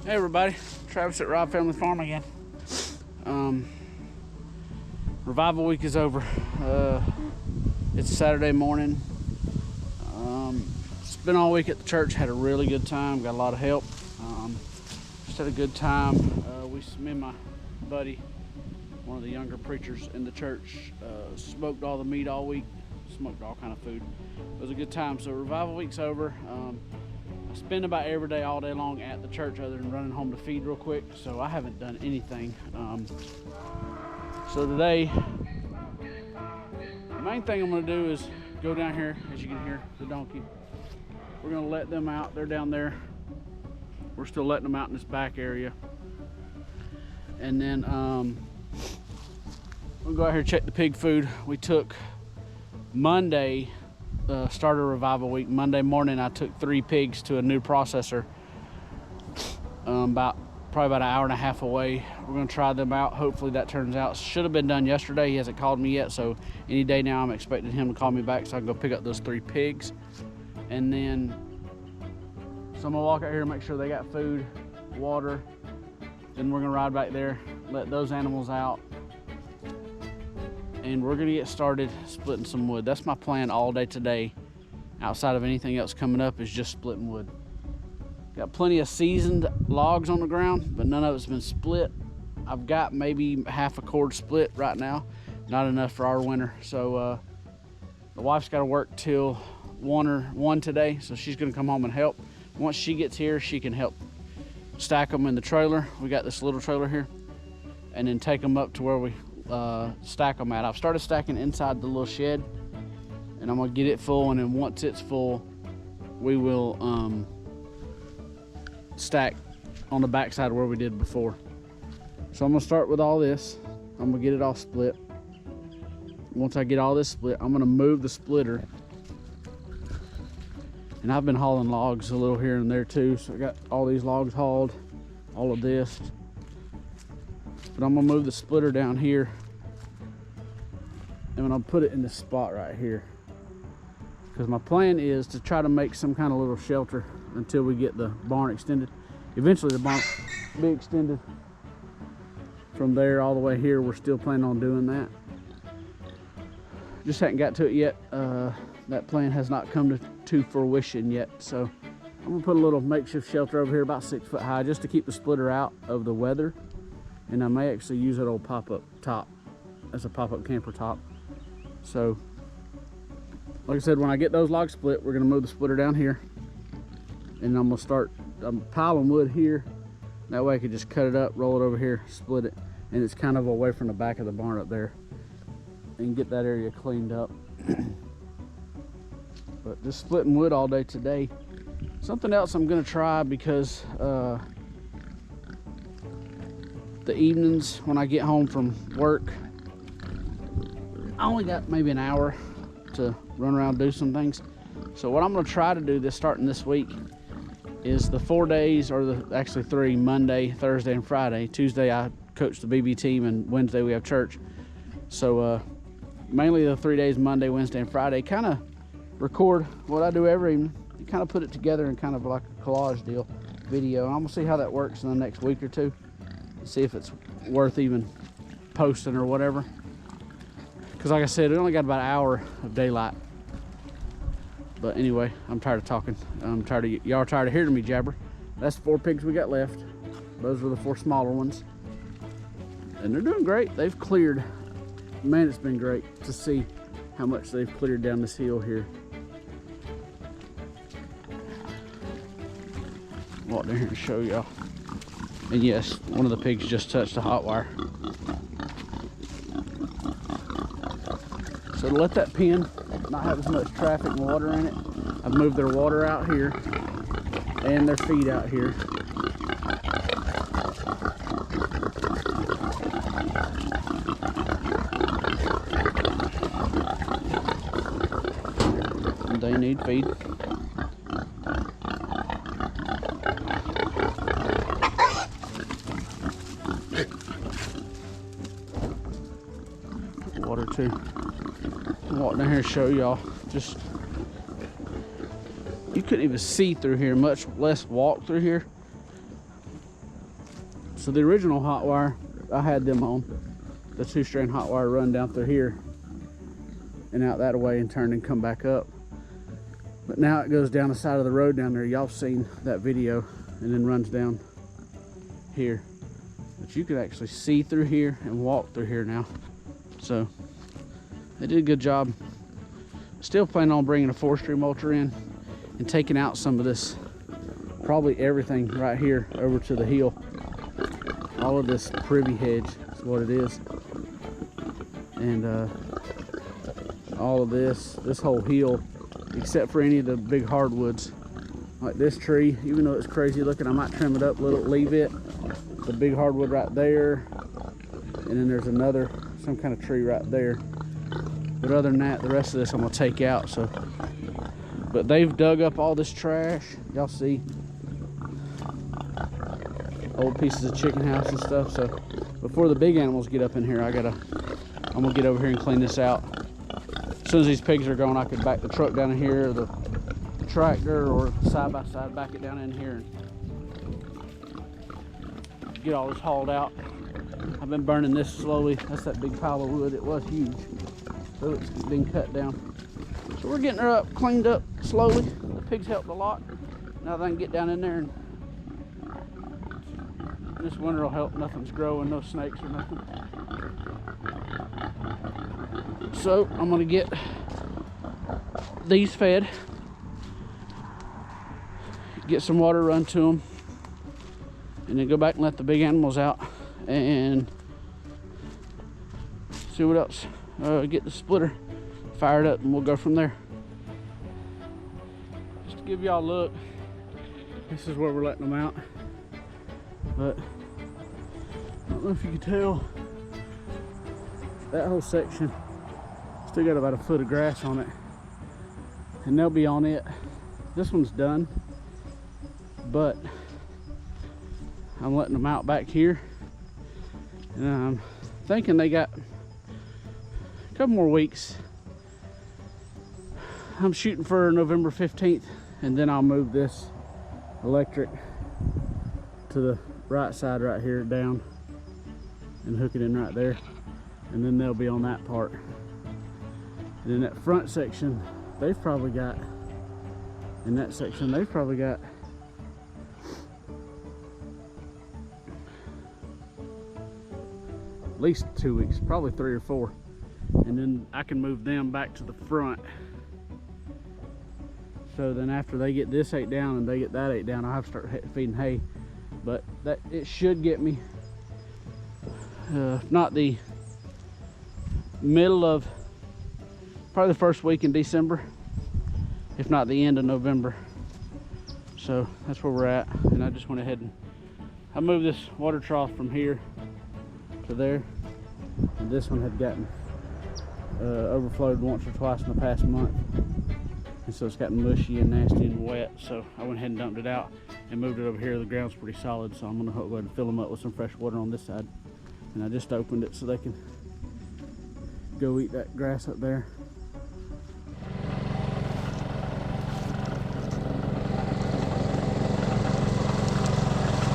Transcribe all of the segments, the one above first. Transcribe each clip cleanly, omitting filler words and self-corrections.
Hey everybody, Travis at Rob Family Farm again. Revival week is over. It's Saturday morning. Spent all week at the church, had a really good time, got a lot of help. Just had a good time. Me and my buddy, one of the younger preachers in the church, smoked all the meat all week, smoked all kind of food. It was a good time. So Revival week's over. I spend about every day all day long at the church other than running home to feed real quick, so I haven't done anything. So today, the main thing I'm going to do is go down here, as you can hear the donkey. We're going to let them out. They're down there. We're still letting them out in this back area. And then we'll go out here and check the pig food. We took Monday, started Revival week. Monday morning I took 3 pigs to a new processor probably about an hour and a half away. We're going to try them out. Hopefully that turns out. Should have been done yesterday. He hasn't called me yet, so any day now I'm expecting him to call me back so I can go pick up those 3 pigs. And then so I'm going to walk out here and make sure they got food, water. Then we're going to ride back there, let those animals out, and we're gonna get started splitting some wood. That's my plan all day today. Outside of anything else coming up is just splitting wood. Got plenty of seasoned logs on the ground, but none of it's been split. I've got maybe half a cord split right now, not enough for our winter. So the wife's got to work till 1 today, so she's gonna come home and help. Once she gets here, she can help stack them in the trailer. We got this little trailer here, and then take them up to where we stack them at. I've started stacking inside the little shed, and I'm gonna get it full, and then once it's full we will stack on the back side where we did before. So I'm gonna start with all this. I'm gonna get it all split. Once I get all this split, I'm gonna move the splitter, and I've been hauling logs a little here and there too, so I got all these logs hauled, all of this. But I'm gonna move the splitter down here, and I'm gonna put it in this spot right here, because my plan is to try to make some kind of little shelter until we get the barn extended. Eventually the barn will be extended from there all the way here. We're still planning on doing that. Just hadn't got to it yet. That plan has not come to fruition yet, so I'm gonna put a little makeshift shelter over here about 6 foot high, just to keep the splitter out of the weather. And I may actually use that old pop-up top as a pop-up camper top. So like I said, when I get those logs split, we're gonna move the splitter down here, and I'm gonna start piling wood here. That way I can just cut it up, roll it over here, split it, and it's kind of away from the back of the barn up there, and get that area cleaned up. But just splitting wood all day today. Something else I'm gonna try, because the evenings when I get home from work, I only got maybe an hour to run around and do some things. So what I'm gonna try to do starting this week is the 4 days, or actually 3, Monday, Thursday, and Friday. Tuesday I coach the BB team, and Wednesday we have church. So mainly the 3 days, Monday, Wednesday, and Friday, kind of record what I do every evening and kind of put it together in kind of like a collage deal video. I'm gonna see how that works in the next week or two, and see if it's worth even posting or whatever. Because like I said, we only got about an hour of daylight. But anyway, I'm tired of talking. I'm tired of y'all are tired of hearing me jabber. That's the 4 pigs we got left. Those were the 4 smaller ones, and they're doing great. They've cleared. Man, it's been great to see how much they've cleared down this hill here. Walk down here and show y'all. And yes, one of the pigs just touched the hot wire. So to let that pen not have as much traffic and water in it, I've moved their water out here and their feed out here. And they need feed. Water too. Walk down here and show y'all. Just, you couldn't even see through here, much less walk through here. So the original hot wire, I had them on the 2-strand hot wire run down through here and out that way and turn and come back up. But now it goes down the side of the road down there. Y'all seen that video, and then runs down here. But you can actually see through here and walk through here now. So they did a good job. Still planning on bringing a forestry mulcher in and taking out some of this, probably everything right here over to the hill. All of this privy hedge is what it is. And all of this whole hill, except for any of the big hardwoods. Like this tree, even though it's crazy looking, I might trim it up a little, leave it. The big hardwood right there. And then there's another, some kind of tree right there. But other than that, the rest of this I'm gonna take out. So, but they've dug up all this trash. Y'all see old pieces of chicken house and stuff. So before the big animals get up in here, I'm gonna get over here and clean this out. As soon as these pigs are gone, I can back the truck down in here, or the tractor, or side by side, back it down in here and get all this hauled out. I've been burning this slowly. That's that big pile of wood. It was huge, so it's been cut down. So we're getting her up, cleaned up slowly. The pigs helped a lot. Now that I can get down in there, and this winter will help. Nothing's growing, no snakes or nothing. So I'm gonna get these fed, get some water run to them, and then go back and let the big animals out and see what else. Get the splitter fired up and we'll go from there. Just to give y'all a look, this is where we're letting them out. But I don't know if you can tell, that whole section still got about a foot of grass on it, and they'll be on it. This one's done, but I'm letting them out back here, and I'm thinking they got a couple more weeks. I'm shooting for November 15th, and then I'll move this electric to the right side right here down and hook it in right there, and then they'll be on that part. And in that front section, they've probably got, in that section, they've probably got at least 2 weeks, probably 3 or 4. And then I can move them back to the front. So then after they get this ate down and they get that ate down, I'll have to start feeding hay. But that, it should get me, not the middle of, probably the first week in December, if not the end of November. So that's where we're at. And I just went ahead and I moved this water trough from here to there. And this one had gotten overflowed once or twice in the past month. And so it's gotten mushy and nasty and wet. So I went ahead and dumped it out and moved it over here. The ground's pretty solid, so I'm gonna go ahead and fill them up with some fresh water on this side. And I just opened it so they can go eat that grass up there.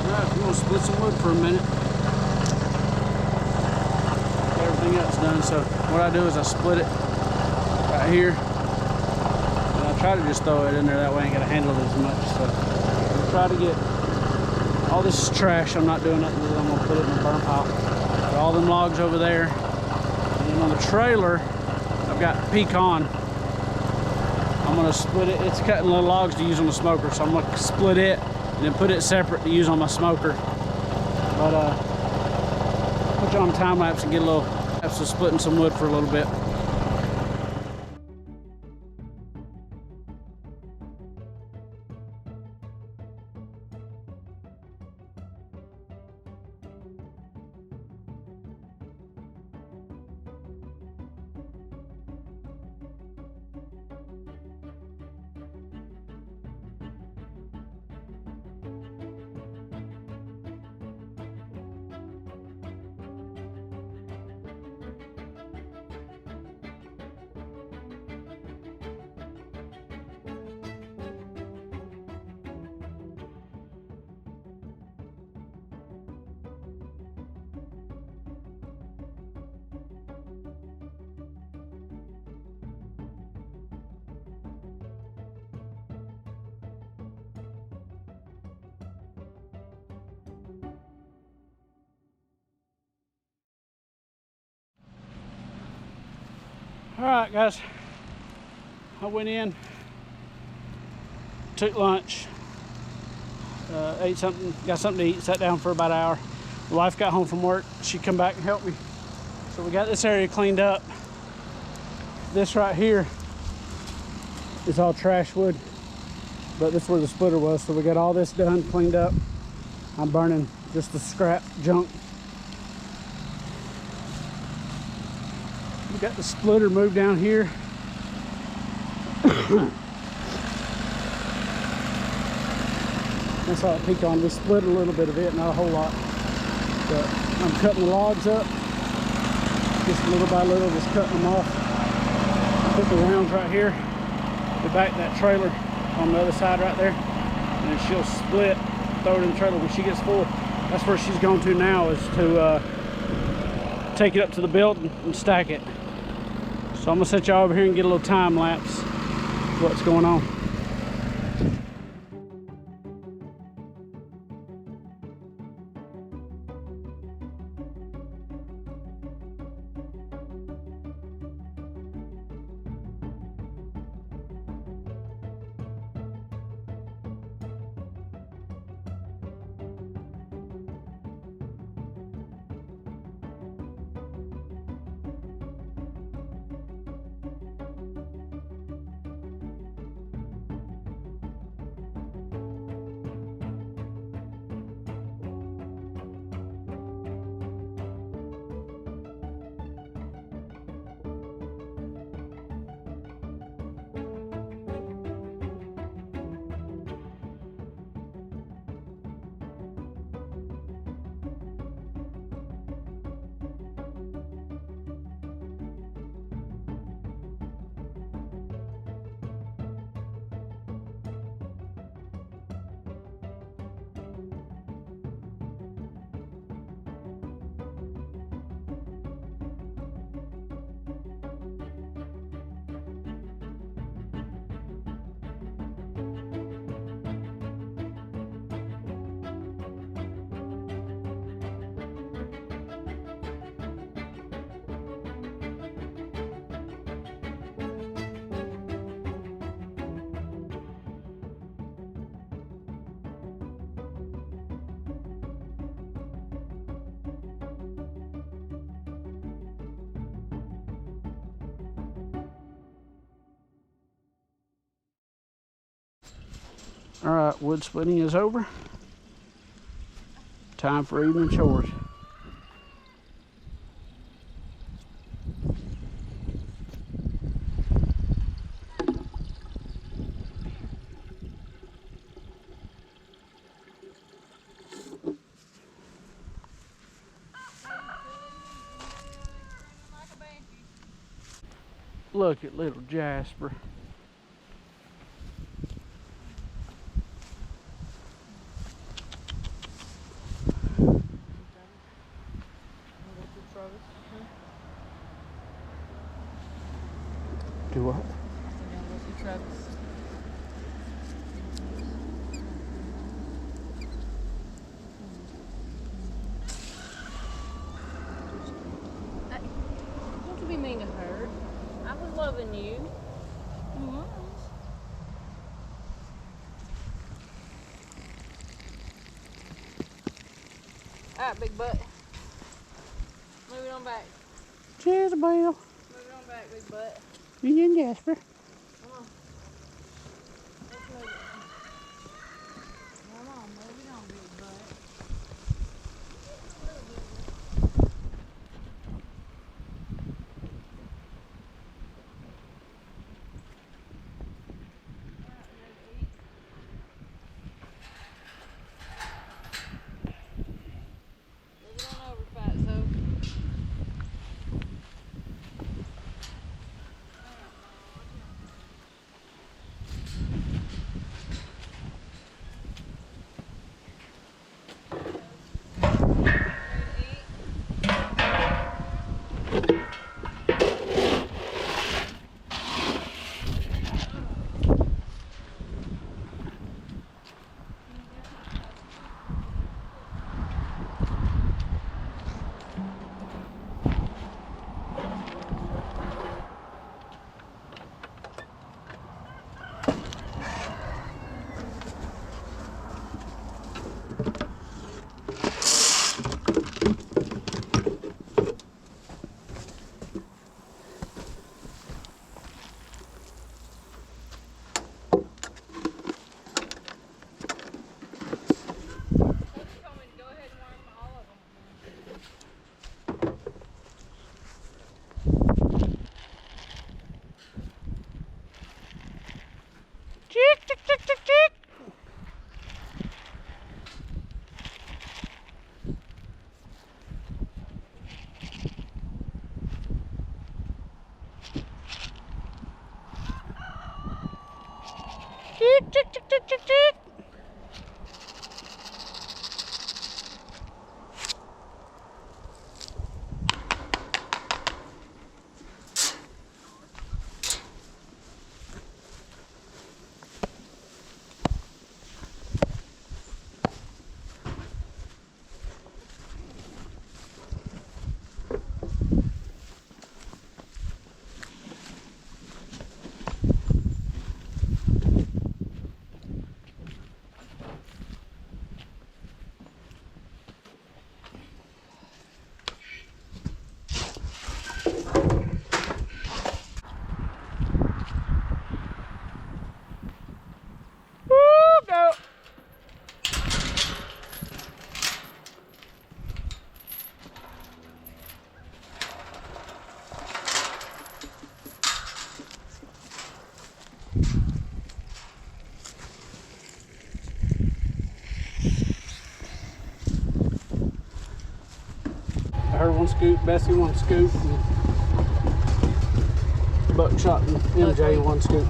Alright, we're gonna split some wood for a minute. Everything else done. So what I do is I split it right here, and I try to just throw it in there, that way I ain't gotta handle it as much. So I try to get all this trash. I'm not doing nothing with it. I'm gonna put it in the burn pile. Got all them logs over there, and then on the trailer I've got pecan. I'm gonna split it. It's cutting little logs to use on the smoker, so I'm gonna split it and then put it separate to use on my smoker. But put you on time lapse and get a little lapse of splitting some wood for a little bit. All right, guys. I went in, took lunch, ate something, got something to eat, sat down for about an hour. The wife got home from work. She come back and helped me. So we got this area cleaned up. This right here is all trash wood, but this is where the splitter was. So we got all this done, cleaned up. I'm burning just the scrap junk. We got the splitter moved down here. That's all I peek on. We split a little bit of it, not a whole lot. But I'm cutting the logs up, just little by little, just cutting them off. Put the rounds right here. We back that trailer on the other side right there, and then she'll split, throw it in the trailer when she gets full. That's where she's going to now, is to take it up to the building and stack it. So I'm gonna set y'all over here and get a little time lapse of what's going on. All right, wood splitting is over. Time for evening chores. Look at little Jasper. Do what? Don't you be mean to her. I was loving you. You was. Alright, big butt. Move it on back. Jezebel. Move it on back, big butt. You and Jasper. Come on. Let's move it. Come on, move it on, big butt. Move it on over, fatso. Chick, chick, chick, chick, chick, chick. Go. I heard one scoop, Bessie one scoop, and Buckshot and MJ one scoop.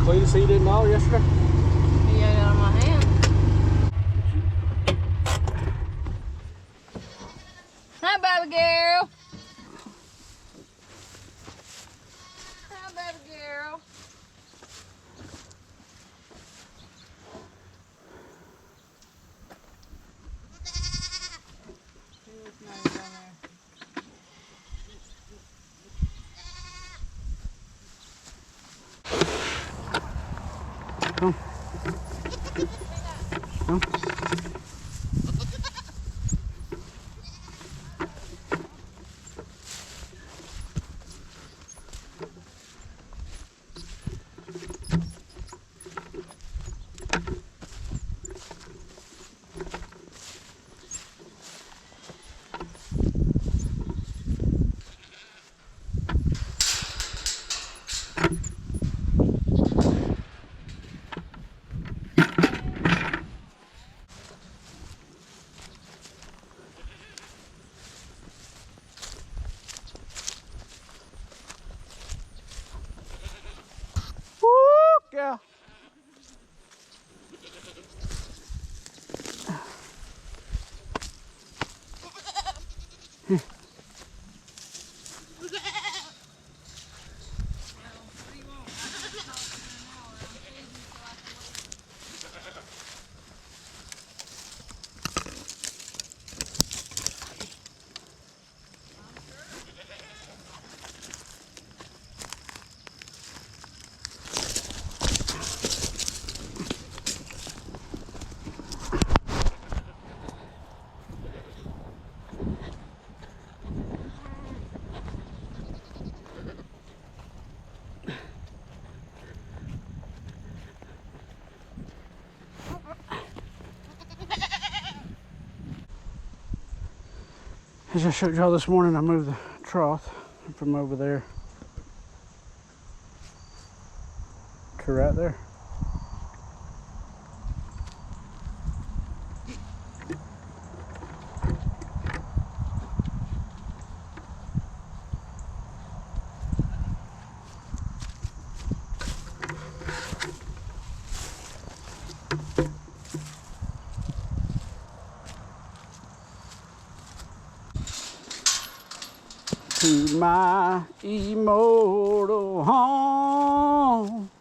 Cletus, he didn't all yesterday? He got it out of my hand. Hi, baby girl. Hi, baby girl. See what's nice down there. Come. Come. Woo, girl. As I showed y'all this morning, I moved the trough from over there to right there. To my immortal home.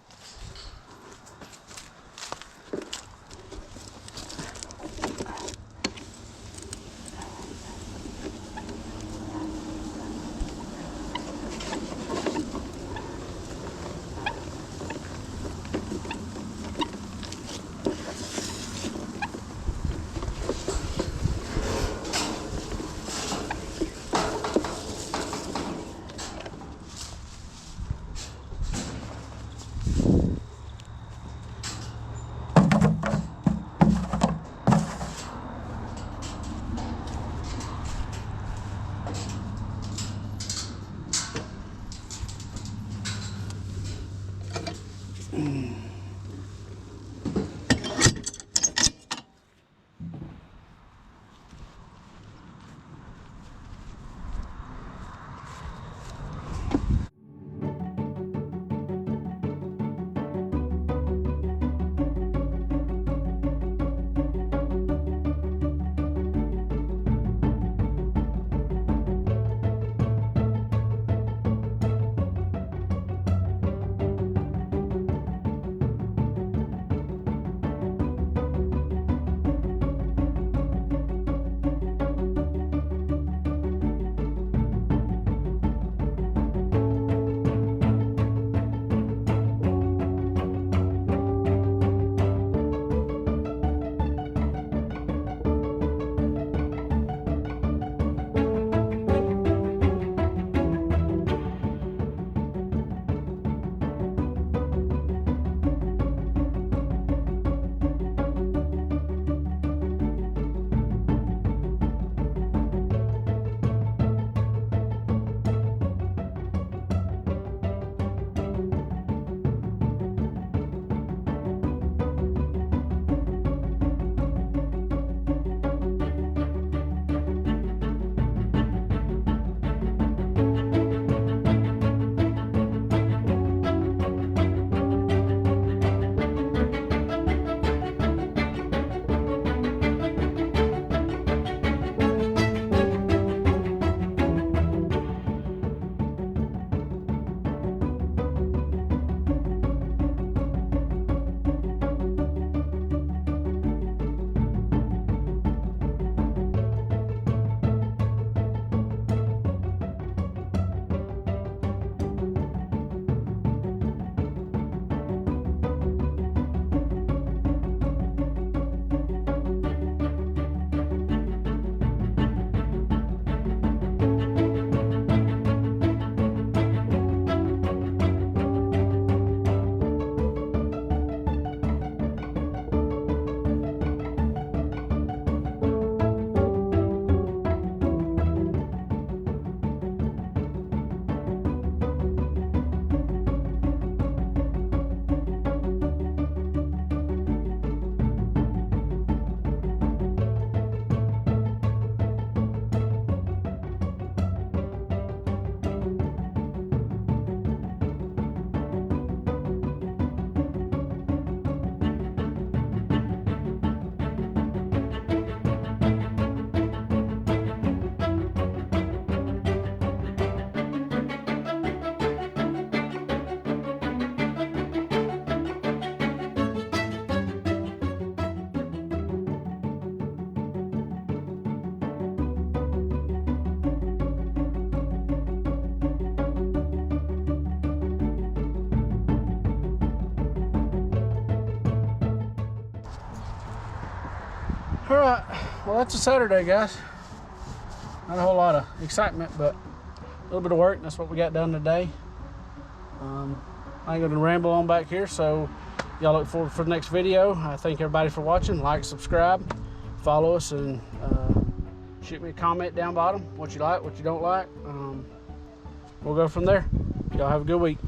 All right, well, that's a Saturday, guys. Not a whole lot of excitement, but a little bit of work. That's what we got done today. I ain't gonna ramble on back here, so y'all look forward for the next video. I thank everybody for watching. Like, subscribe, follow us, and shoot me a comment down bottom what you like, what you don't like. We'll go from there. Y'all have a good week.